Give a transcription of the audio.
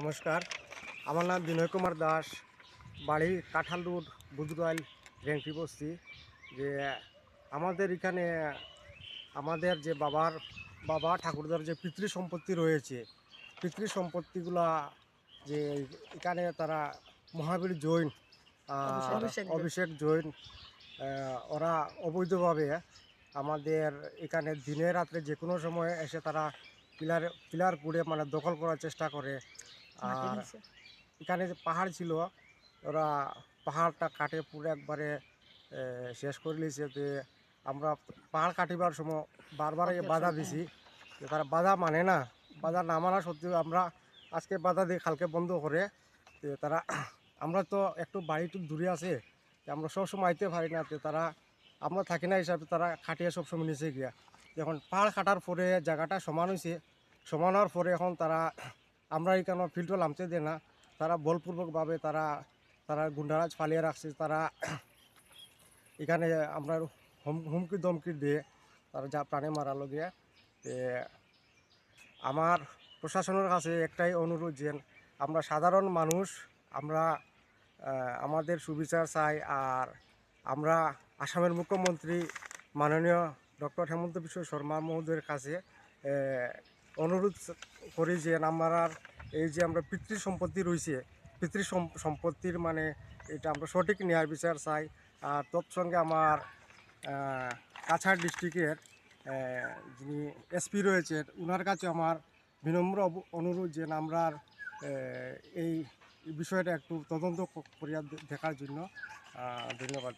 নমস্কার, আমার নাম বিনয় কুমার দাস, বাড়ি কাঁঠাল রোড, বুজরুয়াইল, রেংটি বস্তি। যে আমাদের এখানে আমাদের যে বাবা ঠাকুরদার যে পিতৃ সম্পত্তি রয়েছে, পিতৃ সম্পত্তিগুলা যে এখানে তারা মহাবীর জৈন আর অভিষেক জৈন ওরা অবৈধভাবে আমাদের এখানে দিনে রাত্রে যে কোনো সময় এসে তারা পিলার করে মানে দখল করার চেষ্টা করে। আর এখানে যে পাহাড় ছিল, ওরা পাহাড়টা কাটে পুরো একবারে শেষ করে নিয়েছে। যে আমরা পাহাড় কাটিবার সময় বারবার বাধা দিছি, যে তারা বাধা মানে না। বাধা না মানা সত্ত্বেও আমরা আজকে বাধা দিয়ে কালকে বন্ধ করে। তো তারা আমরা তো একটু বাড়ি একটু দূরে আছে, আমরা সবসময় আইতে পারি না। তো তারা আমরা থাকি না হিসাবে তারা খাটিয়ে সবসময় নিচে গিয়া, যখন পাহাড় কাটার পরে জায়গাটা সমান হয়েছে, সমান হওয়ার পরে এখন তারা আমরা এখানে ফিল্ডও নামতে দেয় না। তারা বলপূর্বকভাবে তারা গুন্ডারাজ ফালিয়ে রাখছে। তারা এখানে আমরা হুমকি দমকি দিয়ে তারা যা প্রাণে মারালো গিয়া। আমার প্রশাসনের কাছে একটাই অনুরোধ, যে আমরা সাধারণ মানুষ, আমরা আমাদের সুবিচার চাই। আর আমরা আসামের মুখ্যমন্ত্রী মাননীয় ডক্টর হেমন্ত বিশ্ব শর্মা মহোদয়ের কাছে অনুরোধ করি, যে আমরা এই যে আমরা পিতৃ সম্পত্তি রয়েছে, পিতৃ সম্পত্তির মানে এটা আমরা সঠিক ন্যায় বিচার চাই। আর তৎসঙ্গে আমার কাছাড় ডিস্ট্রিক্টের যিনি এসপি রয়েছেন, ওনার কাছে আমার বিনম্র অনুরোধ, যে আমরা এই বিষয়টা একটু তদন্ত করিয়া দেখার জন্য। ধন্যবাদ।